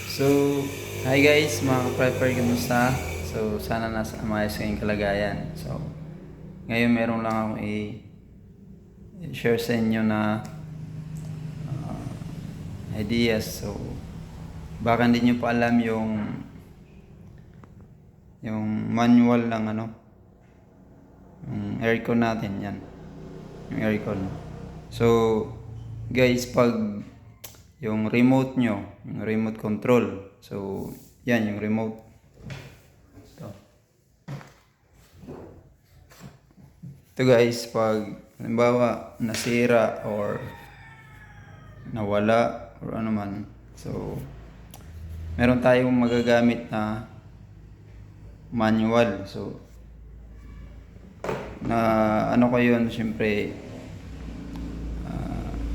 So, hi guys, mga ka-prepper, kumusta? So, sana nasa maayos kayong kalagayan. So, ngayon meron lang akong i-share sa inyo na ideas. So, baka hindi nyo pa alam yung manual ng yung aircon natin, yan. Yung aircon. So, guys, pag yung remote nyo, yung remote control. So, yan yung remote. Ito. Ito guys, pag halimbawa nasira or nawala or ano man. So, meron tayong magagamit na manual. So, na ano ko yun, syempre,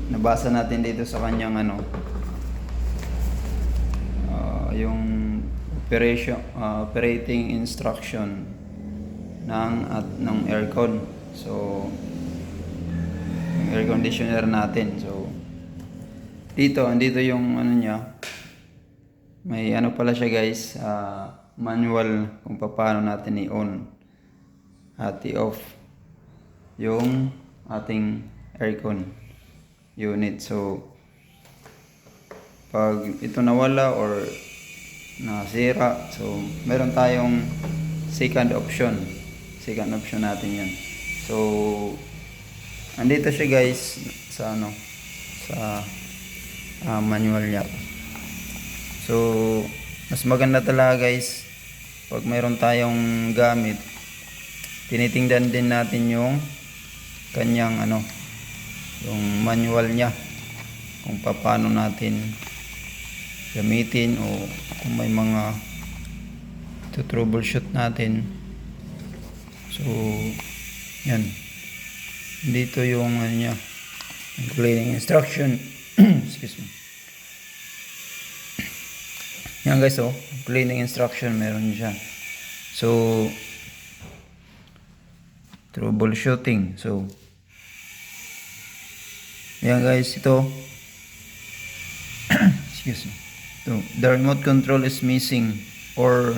nabasa natin dito sa kanyang yung operating instruction ng aircon. So, yung air conditioner natin. So, andito yung niya. May pala siya guys, manual kung paano natin i-on at i-off yung ating aircon unit. So, pag ito nawala or nasira, so meron tayong second option natin yan. So, andito siya guys sa manual niya. So, mas maganda talaga guys pag mayroon tayong gamit, tinitingnan din natin yung kanyang yung manual niya kung paano natin gamitin o kung may mga troubleshoot natin. So, yan. Dito yung niya, yung cleaning instruction. Excuse me. Yan guys, cleaning instruction meron siya. So, troubleshooting. So, yan guys, ito. Excuse me. So, the remote control is missing or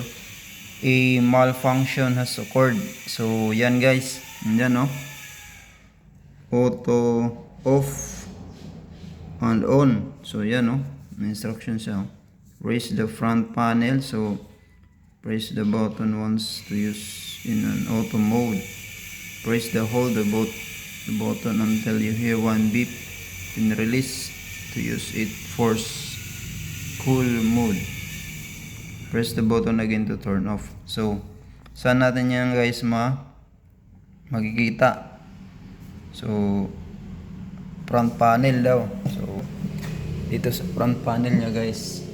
a malfunction has occurred. So, yan guys. Yan auto off and on. So, yan may instructions siya. Raise the front panel. So, press the button once to use in an auto mode. Press hold the button until you hear one beep. Then release to use it force cool mode. Press the button again to turn off. So, saan natin yan guys makikita? So, front panel daw. So, dito sa front panel niya guys.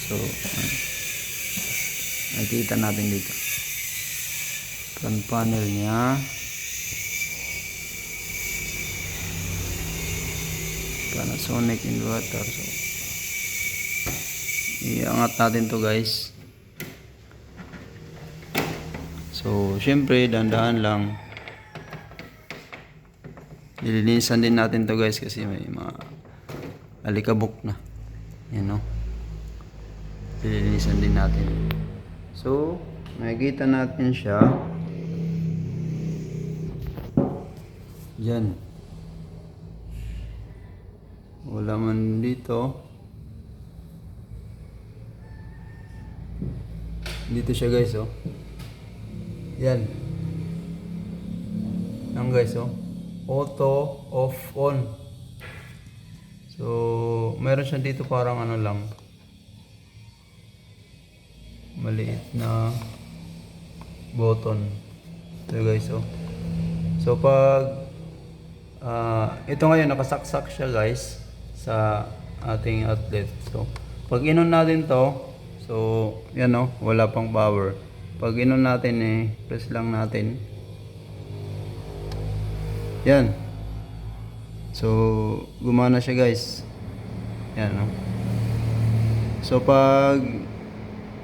So, nakikita natin dito. Front panel niya. Panasonic inverter. So, iangat natin to guys. So, syempre dandahan lang. Nililinisan din natin to guys kasi may mga alikabok na. Yan nililinisan din natin. So, makikita natin siya. Yan. Wala man dito. Dito siya guys Yan. Yan guys auto off on. So, meron siya dito parang lang. Maliit na button. Ito guys So, pag ito ngayon nakasaksak siya guys sa ating outlet. So, pag inon natin to, so, yan wala pang power. Pag inon natin press lang natin. Yan. So, gumana siya guys. Yan So, pag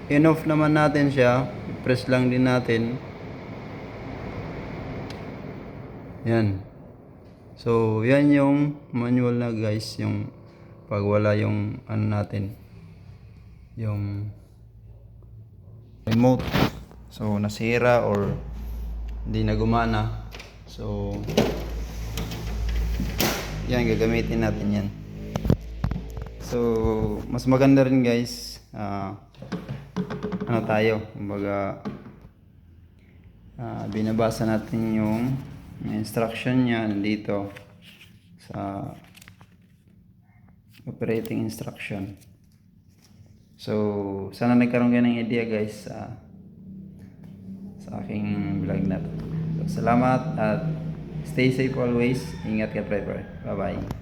in-off naman natin siya, press lang din natin. Yan. So, yan yung manual na guys, yung kapag wala yung ano natin, yung remote, so nasira or hindi na gumana. So yan, gagamitin natin yan. So mas maganda rin guys, ano tayo, kumbaga binabasa natin yung instruction niya nandito sa operating instruction. So sana nagkaroon kayo ng idea guys sa aking vlog na to. So, salamat at stay safe always. Ingat ka, forever. Bye bye.